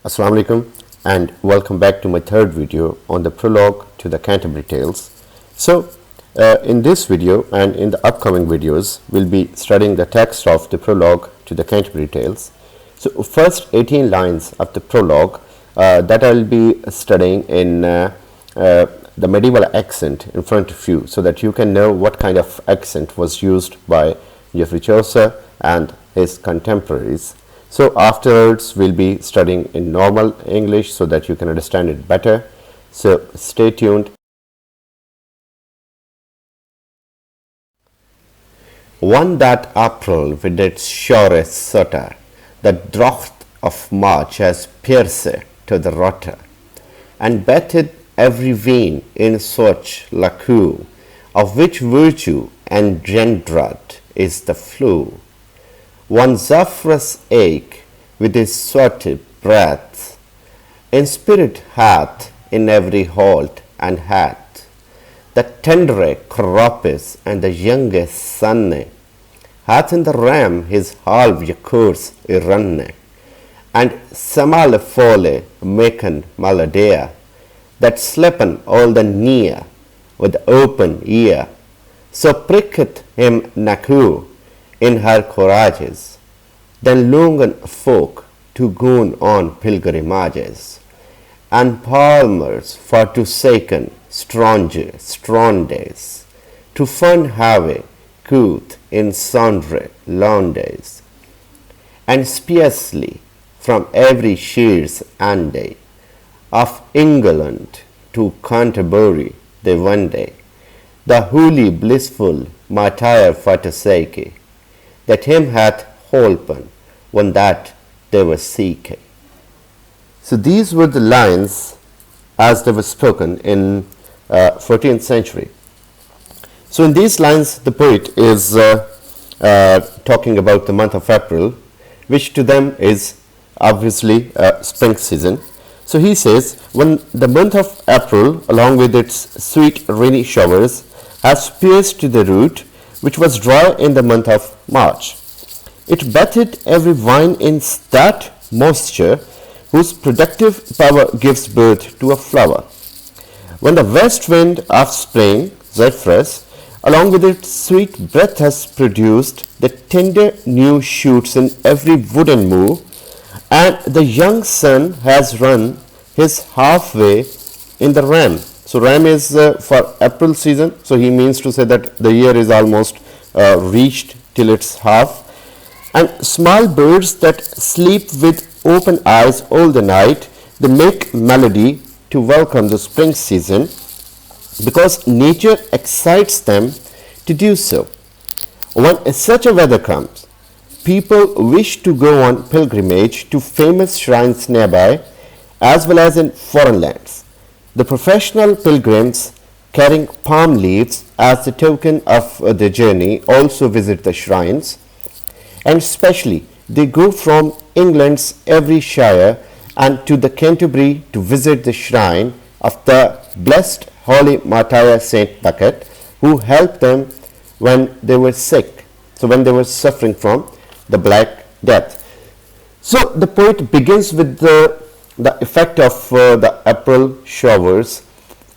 Assalamu alaikum and welcome back to my third video on the prologue to the Canterbury Tales. In this video and in the upcoming videos, we'll be studying the text of the prologue to the Canterbury Tales. So, first 18 lines of the prologue that I'll be studying in the medieval accent in front of you, so that you can know what kind of accent was used by Geoffrey Chaucer and his contemporaries. So afterwards we'll be studying in normal English so that you can understand it better. So stay tuned. One that April with its surest sutter, the drought of March has pierced to the rotter, and bathed every vein in such lacu, of which virtue engendered is the flu. One Zephyrus ache with his sweaty breath, in spirit hath in every halt and hath, the tender Cropis and the youngest Sunne, hath in the ram his half course irunne, and Samale fole maken maladea, that slepen all the near with open ear, so pricketh him Naku in her courages, then longen folk to goon on pilgrimages, and palmers for to saken strondes, to fun have couth in sundry laundays, and spiercely from every shears and day, of England to Canterbury they one day, the holy blissful martyr for to sake, that him hath holpen when that they were seeking. So these were the lines as they were spoken in 14th century. So in these lines the poet is talking about the month of April, which to them is obviously spring season. So he says, when the month of April along with its sweet rainy showers has pierced to the root, which was dry in the month of March, it bathed every vine in that moisture whose productive power gives birth to a flower. When the west wind of spring, Zephyrus, along with its sweet breath has produced the tender new shoots in every wooden moor, and the young sun has run his halfway in the ram. So ram is for April season, so he means to say that the year is almost reached till its half, and small birds that sleep with open eyes all the night, they make melody to welcome the spring season, because nature excites them to do so. When such a weather comes, people wish to go on pilgrimage to famous shrines nearby as well as in foreign lands. The professional pilgrims carrying palm leaves as the token of their journey also visit the shrines, and especially they go from England's every shire and to the Canterbury to visit the shrine of the blessed holy martyr Saint Becket, who helped them when they were sick, so when they were suffering from the Black Death. So the poet begins with the effect of the April showers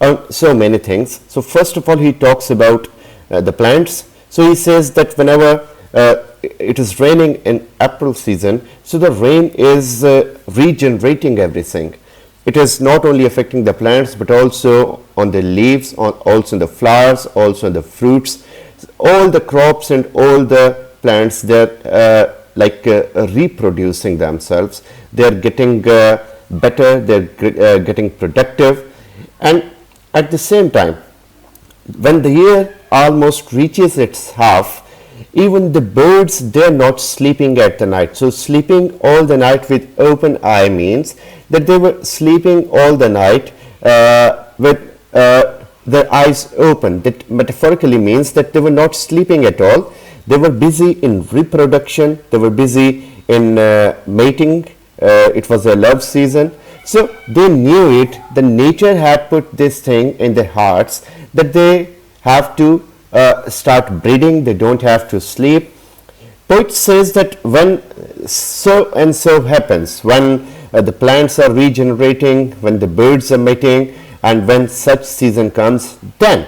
on so many things. So first of all he talks about the plants. So he says that whenever it is raining in April season, so the rain is regenerating everything. It is not only affecting the plants but also on the leaves, also in the flowers, also in the fruits. All the crops and all the plants, they're reproducing themselves. They're getting better, they're getting productive, and at the same time, when the year almost reaches its half, even the birds, they're not sleeping at the night. So sleeping all the night with open eye means that they were sleeping all the night with their eyes open. That metaphorically means that they were not sleeping at all. They were busy in reproduction, they were busy in mating. It was a love season. So they knew it, the nature had put this thing in their hearts that they have to start breeding, they don't have to sleep. Poet says that when so and so happens, when the plants are regenerating, when the birds are mating, and when such season comes, then.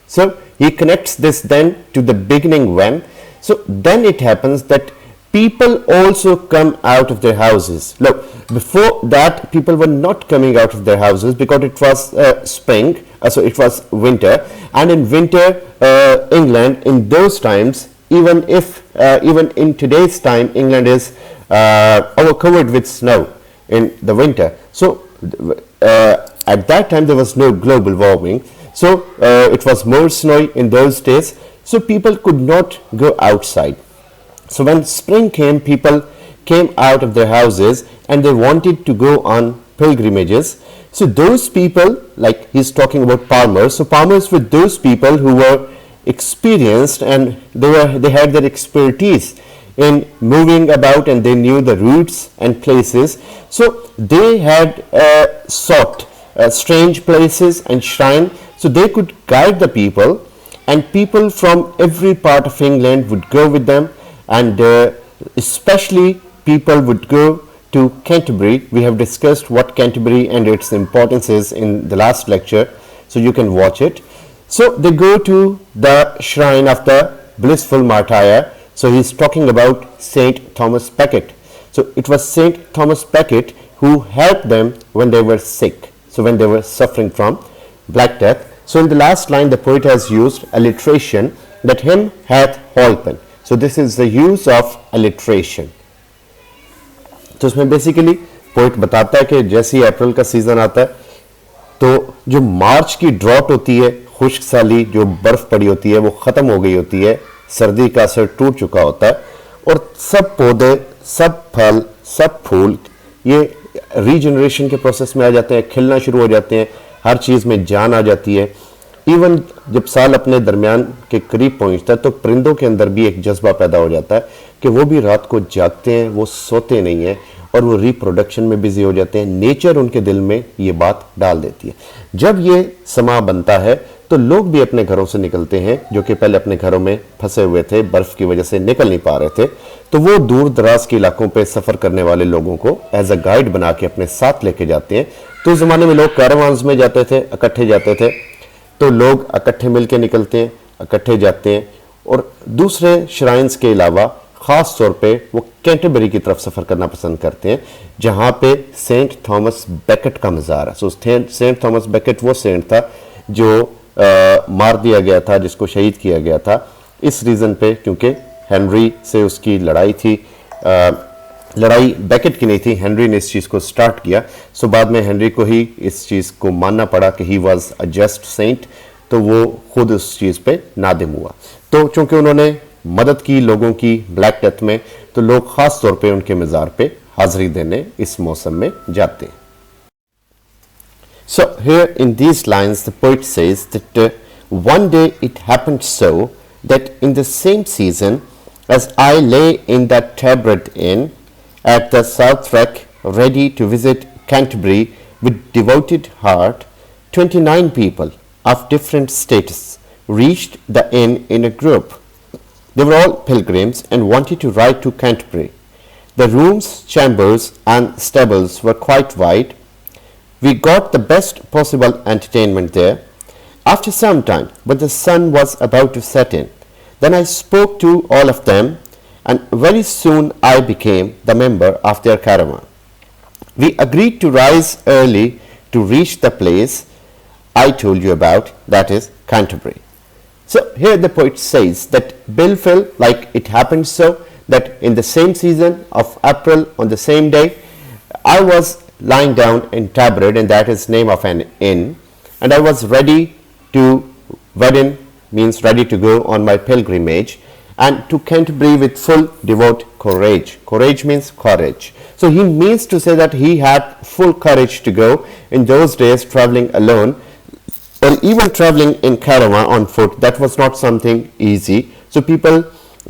So he connects this then to the beginning when. So then it happens that people also come out of their houses. Look, before that people were not coming out of their houses because it was spring, so it was winter, and in winter England in those times, even in today's time, England is overcovered with snow in the winter. So at that time there was no global warming, so it was more snowy in those days, so people could not go outside. So when spring came, people came out of their houses and they wanted to go on pilgrimages. So those people, like he's talking about palmers, so palmers were those people who were experienced and they had their expertise in moving about, and they knew the routes and places. So they had sought strange places and shrine, so they could guide the people, and people from every part of England would go with them, and especially people would go to Canterbury. We have discussed what Canterbury and its importance is in the last lecture, so you can watch it. So they go to the shrine of the blissful martyr. So he's talking about Saint Thomas Becket. So it was Saint Thomas Becket who helped them when they were sick, so when they were suffering from Black Death. So in the last line the poet has used alliteration, that him hath holpen. So this is the use of alliteration. तो उसमें basically poet बताता है कि जैसे ही अप्रैल का season आता है तो जो मार्च की ड्रॉट होती है, खुश्क साली, जो बर्फ पड़ी होती है वो खत्म हो गई होती है, सर्दी का असर टूट चुका होता है, और सब पौधे, सब फल, सब फूल ये रीजनरेशन के प्रोसेस में आ जाते हैं, खिलना शुरू हो जाते हैं, हर चीज़ में जान आ जाती है। इवन जब साल अपने दरमियान के करीब पहुंचता है तो परिंदों के अंदर भी एक जज्बा पैदा हो जाता है कि वो भी रात को जागते हैं, वो सोते नहीं हैं और वो रिप्रोडक्शन में बिजी हो जाते हैं। नेचर उनके दिल में ये बात डाल देती है। जब ये समा बनता है तो लोग भी अपने घरों से निकलते हैं, जो कि पहले अपने घरों में फंसे हुए थे, बर्फ की वजह से निकल नहीं पा रहे थे, तो वो दूर दराज के इलाकों पे सफ़र करने वाले लोगों को एज अ गाइड बना के अपने साथ लेके जाते हैं। तो उस ज़माने में लोग कैरावान्स में जाते थे, इकट्ठे जाते थे, तो लोग इकट्ठे मिलके निकलते हैं, इकट्ठे जाते हैं, और दूसरे श्राइन्स के अलावा ख़ास तौर पे वो कैंटरबरी की तरफ सफ़र करना पसंद करते हैं, जहाँ पे सेंट थॉमस बेकेट का मज़ार है। सो सेंट थॉमस बेकेट वो सेंट था जो मार दिया गया था, जिसको शहीद किया गया था इस रीज़न पे क्योंकि हेनरी से उसकी लड़ाई थी। लड़ाई बेकेट की नहीं थी, हेनरी ने इस चीज़ को स्टार्ट किया। सो बाद में हेनरी को ही इस चीज़ को मानना पड़ा कि he was a just sent, तो वो खुद उस चीज़ पे नादिम हुआ। तो चूंकि उन्होंने मदद की लोगों की ब्लैक डेथ में, तो लोग ख़ास तौर पे उनके मज़ार पे हाज़री देने इस मौसम में जाते हैं। So here in these lines the poet says that one day it happened so that in the same season as I lay in that tabard inn at the South Rack ready to visit Canterbury with devoted heart, 29 people of different status reached the inn in a group. They were all pilgrims and wanted to ride to Canterbury. The rooms, chambers and stables were quite wide. We got the best possible entertainment there. After some time, but the sun was about to set in, then I spoke to all of them, and very soon I became the member of their caravan. We agreed to rise early to reach the place I told you about, that is Canterbury. So here the poet says that Bill fell like it happened so that in the same season of April on the same day, I was lying down in Tabard, and that is name of an inn, and I was ready to Wedin, means ready to go on my pilgrimage, and to Canterbury with full devout courage. Courage means courage. So he means to say that he had full courage to go in those days, traveling alone, or even traveling in caravan on foot. That was not something easy. So people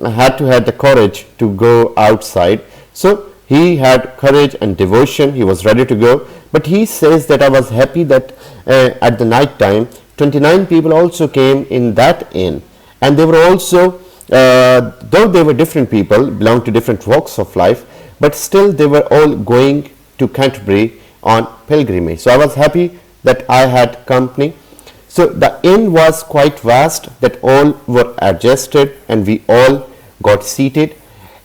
had to have the courage to go outside. So he had courage and devotion. He was ready to go. But he says that I was happy that at the night time, 29 people also came in that inn. And they were also, though they were different people, belonged to different walks of life, but still they were all going to Canterbury on pilgrimage. So I was happy that I had company. So the inn was quite vast, that all were adjusted and we all got seated.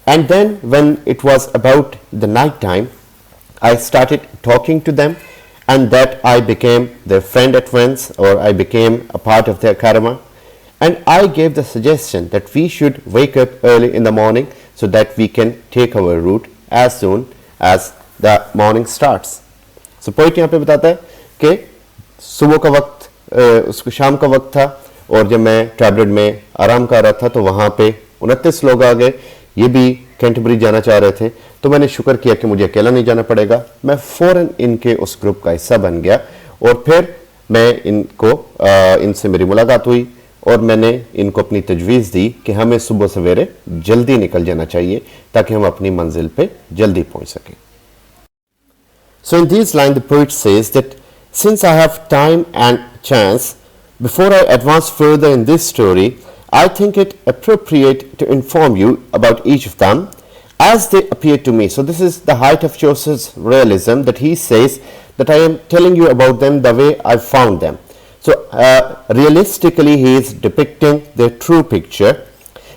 And then when it was about the night time, I started talking to them, and that I became their friend at once, or I became a part of their caravan. And I gave the suggestion that we should wake up early in the morning so that we can take our route as soon as the morning starts. So poet यहाँ पे बताता है कि सुबह का वक्त उसको शाम का वक्त था, और जब मैं टैबलेट में आराम कर रहा था तो वहाँ पे 29 लोग आ गए, ये भी कैंटरबरी जाना चाह रहे थे। तो मैंने शुक्र किया कि मुझे अकेला नहीं जाना पड़ेगा, मैं फ़ौरन इनके उस ग्रुप का हिस्सा बन गया, और फिर मैं इनसे मेरी मुलाकात हुई और मैंने इनको अपनी तजवीज़ दी कि हमें सुबह सवेरे जल्दी निकल जाना चाहिए ताकि हम अपनी मंजिल पे जल्दी पहुंच सकें। So in these lines the poet says that since I have time and chance, before I advance further in this story, I think it appropriate to inform you about each of them as they appear to me. So this is the height of Chaucer's realism, that he says that I am telling you about them the way I found them. So realistically he is depicting their true picture,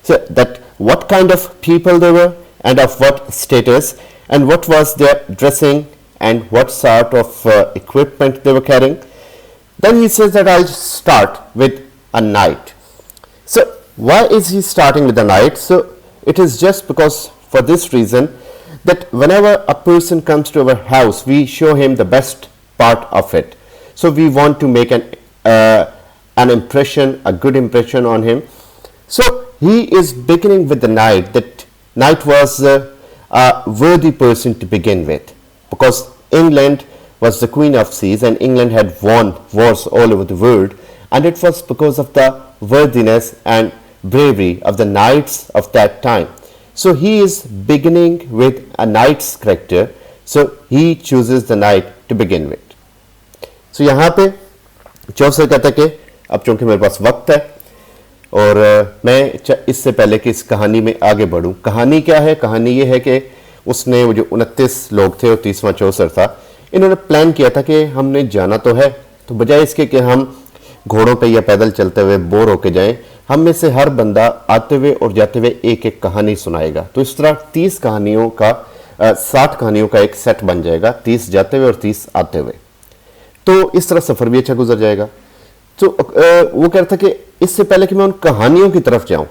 so that what kind of people they were and of what status and what was their dressing and what sort of equipment they were carrying. Then he says that I'll start with a knight. So why is he starting with a knight? So it is just because for this reason that whenever a person comes to our house, we show him the best part of it. So we want to make an impression, a good impression on him. So he is beginning with the knight, that knight was a worthy person to begin with, because England was the queen of seas and England had won wars all over the world, and it was because of the worthiness and bravery of the knights of that time. So he is beginning with a knight's character, so he chooses the knight to begin with. So यहाँ पे चौसर कहता है कि अब चूंकि मेरे पास वक्त है और मैं इससे पहले कि इस कहानी में आगे बढ़ूं, कहानी क्या है? कहानी ये है कि उसने वो जो 29 लोग थे और 30वां चौसर था, इन्होंने प्लान किया था कि हमने जाना तो है, तो बजाय इसके कि हम घोड़ों पे या पैदल चलते हुए बोर होके जाएं, हम में से हर बंदा आते हुए और जाते हुए एक एक कहानी सुनाएगा। तो इस तरह 30 कहानियों का 60 कहानियों का एक सेट बन जाएगा, 30 जाते हुए और 30 आते हुए। तो इस तरह सफ़र भी अच्छा गुजर जाएगा। तो वो कह रहा था कि इससे पहले कि मैं उन कहानियों की तरफ जाऊं,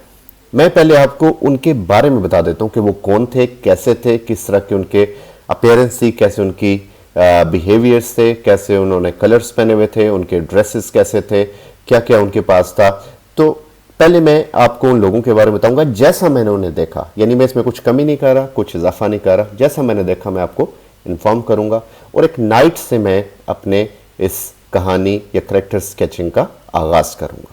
मैं पहले आपको उनके बारे में बता देता हूं कि वो कौन थे, कैसे थे, किस तरह के उनके अपीयरेंस थी, कैसे उनकी बिहेवियर्स थे, कैसे उन्होंने कलर्स पहने हुए थे, उनके ड्रेसेस कैसे थे, क्या क्या उनके पास था। तो पहले मैं आपको उन लोगों के बारे में बताऊंगा जैसा मैंने उन्हें देखा, यानी मैं इसमें कुछ कमी नहीं कर रहा, कुछ इजाफा नहीं कर रहा, जैसा मैंने देखा मैं आपको इन्फॉर्म करूंगा, और एक नाइट से मैं अपने इस कहानी या करेक्टर स्केचिंग का आगाज करूंगा।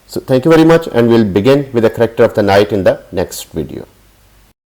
So thank you very much, and we'll begin with the character of the knight in the next video.